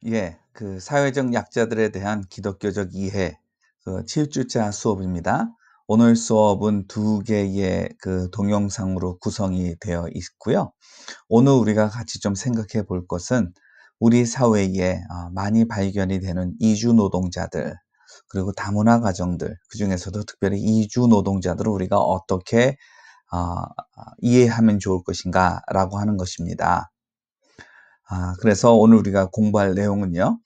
예, 그 사회적 약자들에 대한 기독교적 이해, 그 7주차 수업입니다. 오늘 수업은 두 개의 그 동영상으로 구성이 되어 있고요. 오늘 우리가 같이 좀 생각해 볼 것은 우리 사회에 많이 발견이 되는 이주 노동자들, 그리고 다문화 가정들, 그중에서도 특별히 이주 노동자들을 우리가 어떻게 이해하면 좋을 것인가라고 하는 것입니다. 그래서 오늘 우리가 공부할 내용은요.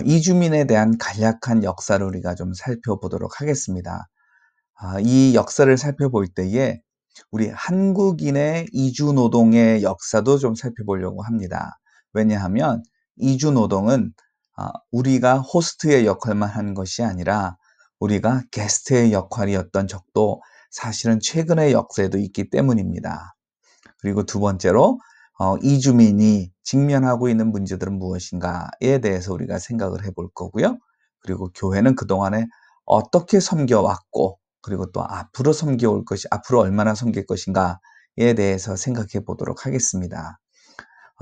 이주민에 대한 간략한 역사를 우리가 좀 살펴보도록 하겠습니다. 이 역사를 살펴볼 때에 우리 한국인의 이주 노동의 역사도 좀 살펴보려고 합니다. 왜냐하면 이주 노동은 우리가 호스트의 역할만 하는 것이 아니라 우리가 게스트의 역할이었던 적도 사실은 최근의 역사에도 있기 때문입니다. 그리고 두 번째로 이주민이 직면하고 있는 문제들은 무엇인가에 대해서 우리가 생각을 해볼 거고요. 그리고 교회는 그동안에 어떻게 섬겨왔고, 그리고 또 앞으로 섬겨올 것이, 앞으로 얼마나 섬길 것인가에 대해서 생각해 보도록 하겠습니다.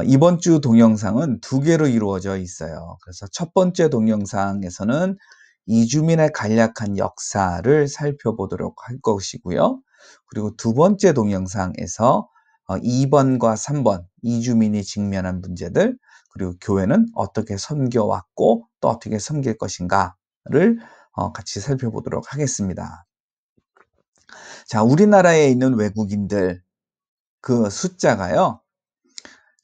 이번 주 동영상은 두 개로 이루어져 있어요. 그래서 첫 번째 동영상에서는 이주민의 간략한 역사를 살펴보도록 할 것이고요. 그리고 두 번째 동영상에서 2번과 3번 이주민이 직면한 문제들, 그리고 교회는 어떻게 섬겨왔고 또 어떻게 섬길 것인가를 같이 살펴보도록 하겠습니다. 자, 우리나라에 있는 외국인들 그 숫자가요.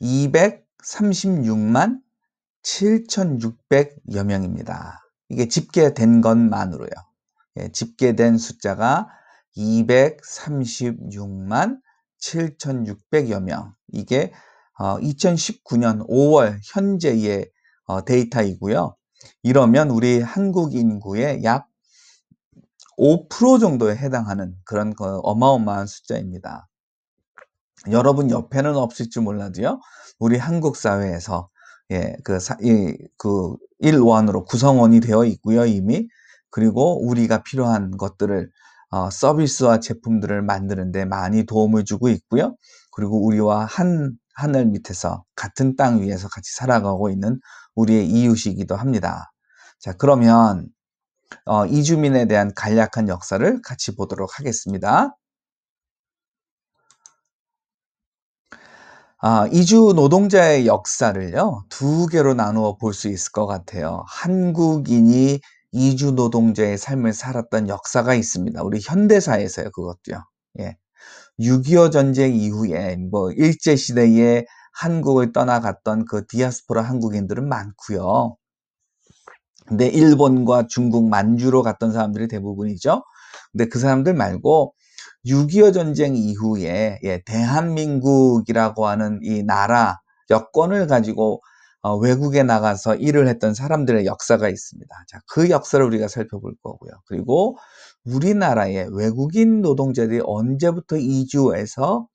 236만 7,600여 명입니다. 이게 집계된 것만으로요. 예, 집계된 숫자가 236만 7,600여 명. 이게 2019년 5월 현재의 데이터이고요. 이러면 우리 한국 인구의 약 5% 정도에 해당하는 그런 어마어마한 숫자입니다. 여러분 옆에는 없을지 몰라도요. 우리 한국 사회에서 일원으로 구성원이 되어 있고요, 이미. 그리고 우리가 필요한 것들을 서비스와 제품들을 만드는 데 많이 도움을 주고 있고요. 그리고 우리와 한 하늘 밑에서 같은 땅 위에서 같이 살아가고 있는 우리의 이웃이기도 합니다. 자, 그러면 이주민에 대한 간략한 역사를 같이 보도록 하겠습니다. 이주 노동자의 역사를요, 두 개로 나누어 볼 수 있을 것 같아요. 한국인이 이주 노동자의 삶을 살았던 역사가 있습니다. 우리 현대사에서요, 그것도요. 예. 6.25 전쟁 이후에 일제시대에 한국을 떠나갔던 그 디아스포라 한국인들은 많고요. 근데 일본과 중국 만주로 갔던 사람들이 대부분이죠. 근데 그 사람들 말고 6.25 전쟁 이후에 대한민국이라고 하는 이 나라 여권을 가지고 외국에 나가서 일을 했던 사람들의 역사가 있습니다. 자, 그 역사를 우리가 살펴볼 거고요. 그리고 우리나라의 외국인 노동자들이 언제부터 이주해서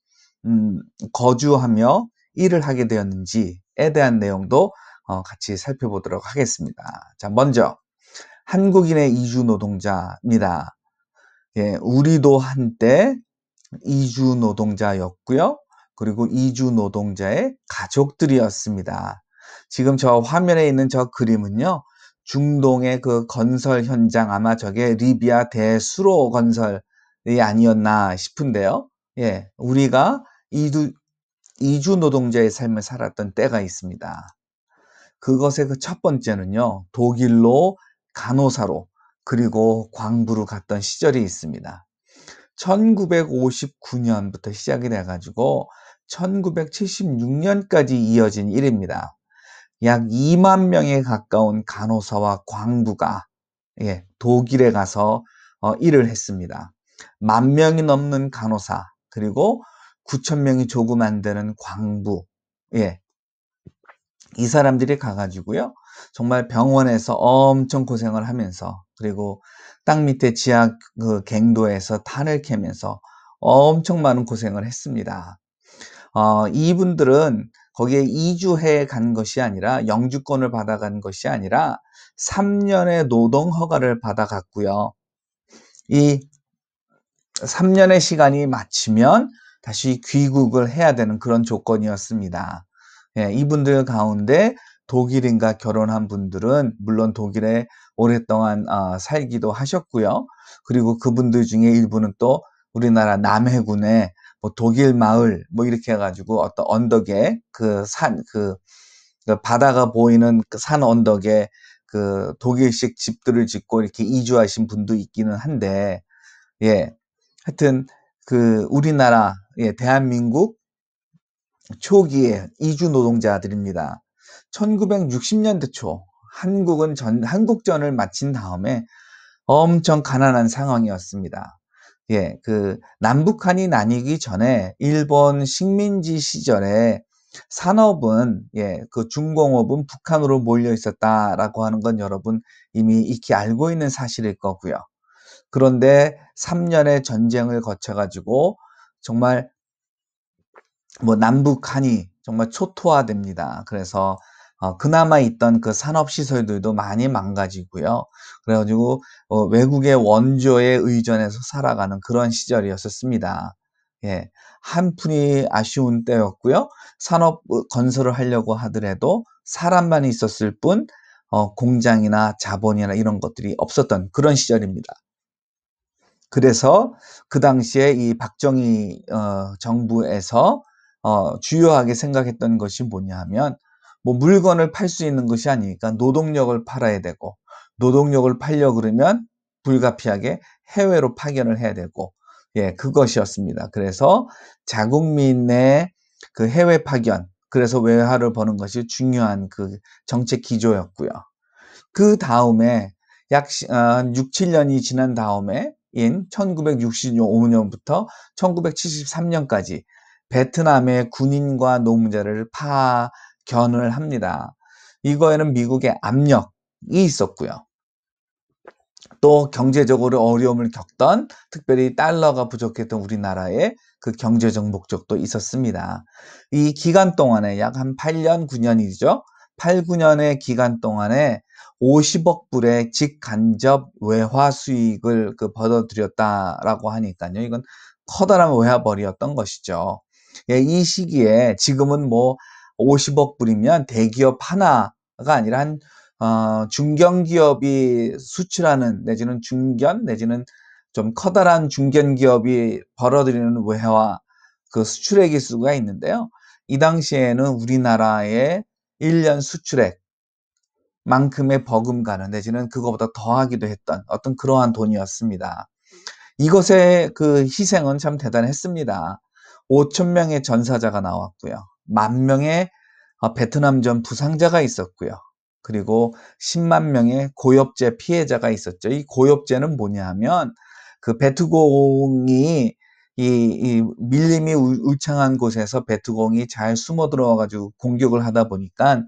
거주하며 일을 하게 되었는지에 대한 내용도 같이 살펴보도록 하겠습니다. 자, 먼저 한국인의 이주 노동자입니다. 예, 우리도 한때 이주 노동자였고요. 그리고 이주 노동자의 가족들이었습니다. 지금 저 화면에 있는 저 그림은요. 중동의 그 건설 현장, 아마 저게 리비아 대수로 건설이 아니었나 싶은데요. 예, 우리가 이주 노동자의 삶을 살았던 때가 있습니다. 그것의 그 첫 번째는요. 독일로 간호사로 그리고 광부로 갔던 시절이 있습니다. 1959년부터 시작이 돼가지고 1976년까지 이어진 일입니다. 약 2만 명에 가까운 간호사와 광부가 독일에 가서 일을 했습니다. 10,000명이 넘는 간호사, 그리고 9,000명이 조금 안 되는 광부, 이 사람들이 가가지고요. 정말 병원에서 엄청 고생을 하면서, 그리고 땅 밑에 지하 그 갱도에서 탄을 캐면서 엄청 많은 고생을 했습니다. 이분들은 거기에 이주해 간 것이 아니라, 영주권을 받아간 것이 아니라 3년의 노동 허가를 받아갔고요. 이 3년의 시간이 마치면 다시 귀국을 해야 되는 그런 조건이었습니다. 이분들 가운데 독일인과 결혼한 분들은 물론 독일에 오랫동안 살기도 하셨고요. 그리고 그분들 중에 일부는 또 우리나라 남해군의 뭐 독일 마을 뭐 이렇게 해 가지고 어떤 언덕에 그 바다가 보이는 그 산 언덕에 그 독일식 집들을 짓고 이렇게 이주하신 분도 있기는 한데, 예. 하여튼 그 우리나라, 예, 대한민국 초기의 이주 노동자들입니다. 1960년대 초 한국전을 마친 다음에 엄청 가난한 상황이었습니다. 예, 그 남북한이 나뉘기 전에 일본 식민지 시절에 산업은, 예, 그 중공업은 북한으로 몰려 있었다라고 하는 건 여러분 이미 익히 알고 있는 사실일 거고요. 그런데 3년의 전쟁을 거쳐 가지고 정말 뭐 남북한이 정말 초토화됩니다. 그래서 그나마 있던 그 산업 시설들도 많이 망가지고요. 그래 가지고 외국의 원조에 의존해서 살아가는 그런 시절이었었습니다. 예. 한푼이 아쉬운 때였고요. 산업 건설을 하려고 하더라도 사람만 있었을 뿐 공장이나 자본이나 이런 것들이 없었던 그런 시절입니다. 그래서 그 당시에 이 박정희 정부에서 주요하게 생각했던 것이 뭐냐 하면, 뭐 물건을 팔 수 있는 것이 아니니까 노동력을 팔아야 되고, 노동력을 팔려 그러면 불가피하게 해외로 파견을 해야 되고, 예, 그것이었습니다. 그래서 자국민의 그 해외 파견, 그래서 외화를 버는 것이 중요한 그 정책 기조였고요. 그 다음에 약 6, 7년이 지난 다음에 인 1965년부터 1973년까지 베트남의 군인과 노무자를 파견을 합니다. 이거에는 미국의 압력이 있었고요. 또 경제적으로 어려움을 겪던, 특별히 달러가 부족했던 우리나라의 그 경제적 목적도 있었습니다. 이 기간 동안에 약 한 8년, 9년이죠. 8, 9년의 기간 동안에 50억 불의 직간접 외화 수익을 벌어들였다라고 하니까요. 이건 커다란 외화벌이였던 것이죠. 예, 이 시기에 지금은 뭐 50억 불이면 대기업 하나가 아니라 한 중견기업이 수출하는, 내지는 중견 내지는 좀 커다란 중견기업이 벌어들이는 외화 그 수출액 기수가 있는데요. 이 당시에는 우리나라의 1년 수출액만큼의 버금가는, 내지는 그거보다 더하기도 했던 어떤 그러한 돈이었습니다. 이것의 그 희생은 참 대단했습니다. 5천 명의 전사자가 나왔고요. 10,000명의 베트남전 부상자가 있었고요. 그리고 10만 명의 고엽제 피해자가 있었죠. 이 고엽제는 뭐냐 하면, 그 베트공이 이 밀림이 울창한 곳에서 베트공이 잘 숨어 들어와 가지고 공격을 하다 보니까,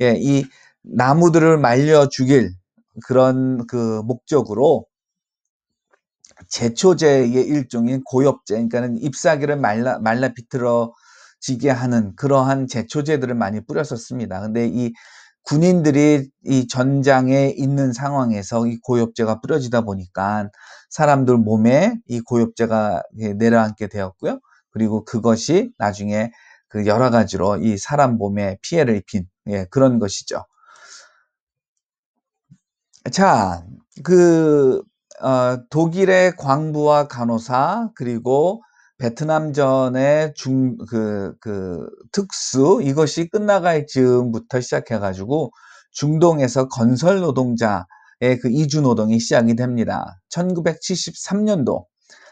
예, 이 나무들을 말려 죽일 그런 그 목적으로 제초제의 일종인 고엽제, 그러니까는 잎사귀를 말라 비틀어지게 하는 그러한 제초제들을 많이 뿌렸었습니다. 근데 이 군인들이 이 전장에 있는 상황에서 이 고엽제가 뿌려지다 보니까 사람들 몸에 이 고엽제가 내려앉게 되었고요. 그리고 그것이 나중에 그 여러 가지로 이 사람 몸에 피해를 입힌, 예, 그런 것이죠. 자, 그 독일의 광부와 간호사, 그리고 베트남전의 특수, 이것이 끝나갈 즈음부터 시작해 가지고 중동에서 건설 노동자의 그 이주 노동이 시작이 됩니다. 1973년도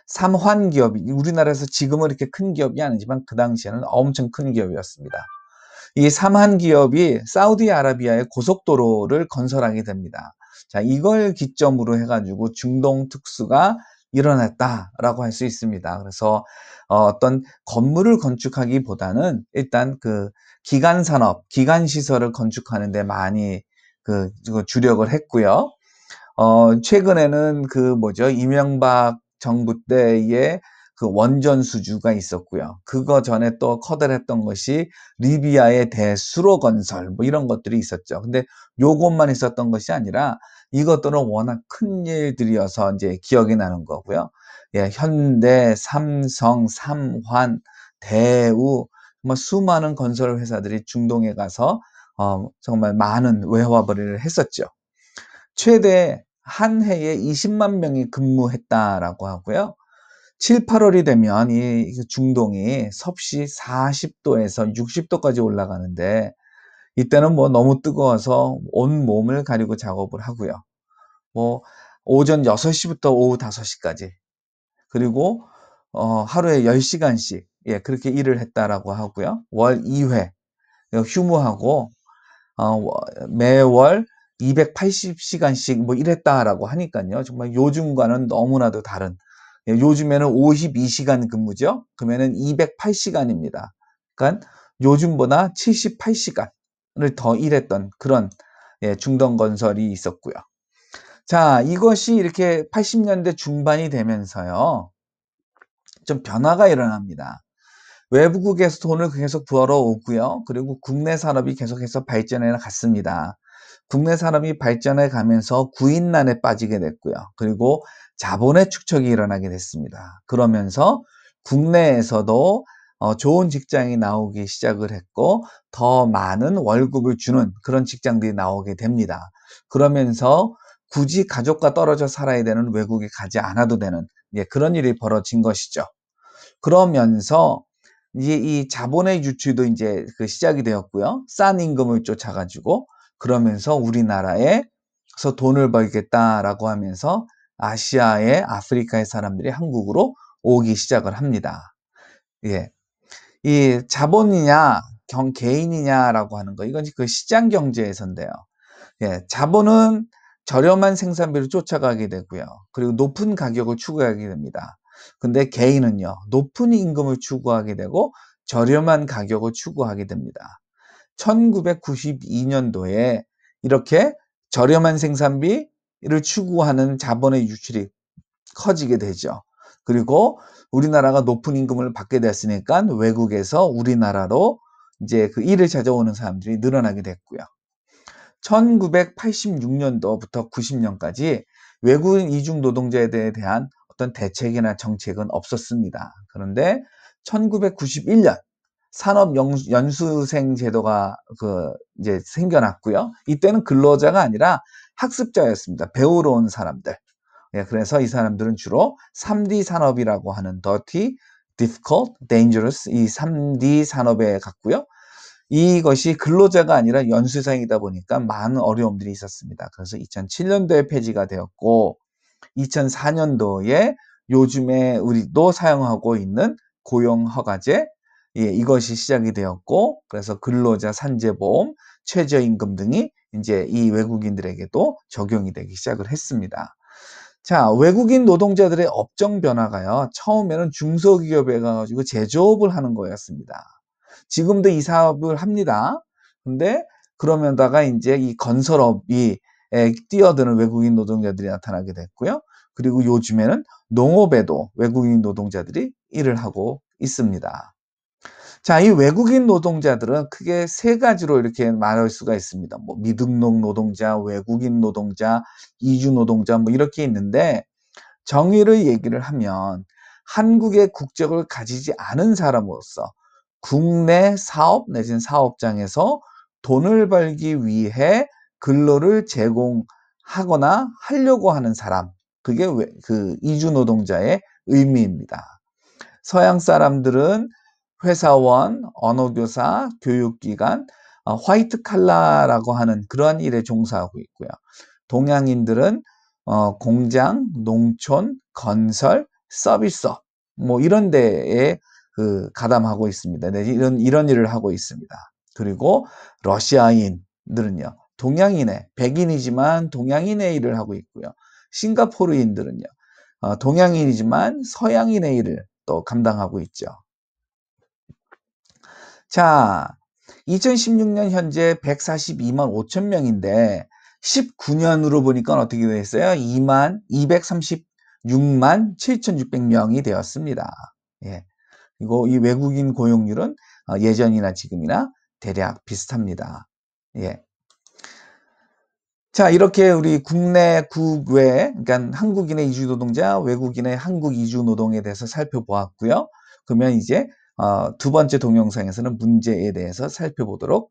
삼환 기업이, 우리나라에서 지금은 이렇게 큰 기업이 아니지만 그 당시에는 엄청 큰 기업이었습니다. 이 삼한 기업이 사우디아라비아의 고속도로를 건설하게 됩니다. 자, 이걸 기점으로 해가지고 중동 특수가 일어났다라고 할 수 있습니다. 그래서 어떤 건물을 건축하기보다는 일단 그 기간 산업, 기간 시설을 건축하는 데 많이 주력을 했고요. 최근에는 이명박 정부 때에 그 원전 수주가 있었고요. 그거 전에 또 커다랬던 것이 리비아의 대수로 건설, 뭐 이런 것들이 있었죠. 근데 요것만 있었던 것이 아니라 이것들은 워낙 큰 일들이어서 이제 기억이 나는 거고요. 예, 현대, 삼성, 삼환, 대우, 뭐 수많은 건설 회사들이 중동에 가서 정말 많은 외화벌이를 했었죠. 최대 한 해에 20만 명이 근무했다라고 하고요. 7, 8월이 되면 이 중동이 섭씨 40도에서 60도까지 올라가는데 이때는 뭐 너무 뜨거워서 온몸을 가리고 작업을 하고요. 뭐 오전 6시부터 오후 5시까지 그리고 하루에 10시간씩 그렇게 일을 했다라고 하고요. 월 2회 휴무하고 매월 280시간씩 뭐 일했다라고 하니까요. 정말 요즘과는 너무나도 다른 요즘에는 52시간 근무죠. 그러면은 208시간입니다. 그러니까 요즘보다 78시간을 더 일했던 그런 중동건설이 있었고요. 자, 이것이 이렇게 80년대 중반이 되면서요. 좀 변화가 일어납니다. 외부국에서 돈을 계속 벌어오고요. 그리고 국내 산업이 계속해서 발전해 갔습니다. 국내 산업이 발전해 가면서 구인난에 빠지게 됐고요. 그리고 자본의 축적이 일어나게 됐습니다. 그러면서 국내에서도 좋은 직장이 나오기 시작을 했고 더 많은 월급을 주는 그런 직장들이 나오게 됩니다. 그러면서 굳이 가족과 떨어져 살아야 되는 외국에 가지 않아도 되는 그런 일이 벌어진 것이죠. 그러면서 이제 이 자본의 유출도 이제 그 시작이 되었고요. 싼 임금을 쫓아가지고 그러면서 우리나라에서 돈을 벌겠다라고 하면서 아시아의 아프리카의 사람들이 한국으로 오기 시작을 합니다. 예. 이 자본이냐 개인이냐라고 하는 거 이건 그 시장 경제에서인데요. 자본은 저렴한 생산비를 쫓아가게 되고요. 그리고 높은 가격을 추구하게 됩니다. 근데 개인은요, 높은 임금을 추구하게 되고 저렴한 가격을 추구하게 됩니다. 1992년도에 이렇게 저렴한 생산비를 추구하는 자본의 유출이 커지게 되죠. 그리고 우리나라가 높은 임금을 받게 됐으니까 외국에서 우리나라로 이제 그 일을 찾아오는 사람들이 늘어나게 됐고요. 1986년도부터 90년까지 외국인 이중 노동자에 대한 어떤 대책이나 정책은 없었습니다. 그런데 1991년 산업연수생 제도가 이제 생겨났고요. 이때는 근로자가 아니라 학습자였습니다. 배우러 온 사람들. 그래서 이 사람들은 주로 3D 산업이라고 하는 dirty, difficult, dangerous 이 3D 산업에 갔고요. 이것이 근로자가 아니라 연수생이다 보니까 많은 어려움들이 있었습니다. 그래서 2007년도에 폐지가 되었고 2004년도에 요즘에 우리도 사용하고 있는 고용허가제 이것이 시작이 되었고 그래서 근로자 산재보험, 최저임금 등이 이제 이 외국인들에게도 적용이 되기 시작을 했습니다. 자, 외국인 노동자들의 업종 변화가요. 처음에는 중소기업에 가가지고 제조업을 하는 거였습니다. 지금도 이 사업을 합니다. 근데 그러면다가 이제 이 건설업이 뛰어드는 외국인 노동자들이 나타나게 됐고요. 그리고 요즘에는 농업에도 외국인 노동자들이 일을 하고 있습니다. 자, 이 외국인 노동자들은 크게 세 가지로 이렇게 말할 수가 있습니다. 뭐 미등록 노동자, 외국인 노동자, 이주 노동자 뭐 이렇게 있는데 정의를 얘기를 하면 한국의 국적을 가지지 않은 사람으로서 국내 사업 내지는 사업장에서 돈을 벌기 위해 근로를 제공하거나 하려고 하는 사람, 그게 그 이주 노동자의 의미입니다. 서양 사람들은 회사원, 언어교사, 교육기관, 화이트 칼라라고 하는 그러한 일에 종사하고 있고요. 동양인들은 공장, 농촌, 건설, 서비스업 뭐 이런 데에 가담하고 있습니다. 이런 일을 하고 있습니다. 그리고 러시아인들은요. 동양인의 백인이지만 동양인의 일을 하고 있고요. 싱가포르인들은요. 동양인이지만 서양인의 일을 또 감당하고 있죠. 자, 2016년 현재 142만 5천 명인데 19년으로 보니까 어떻게 됐어요? 236만 7,600명이 되었습니다. 예. 그리고 이 외국인 고용률은 예전이나 지금이나 대략 비슷합니다. 예. 자, 이렇게 우리 국내, 국외, 그러니까 한국인의 이주노동자, 외국인의 한국 이주노동에 대해서 살펴보았고요. 그러면 이제 두 번째 동영상에서는 문제에 대해서 살펴보도록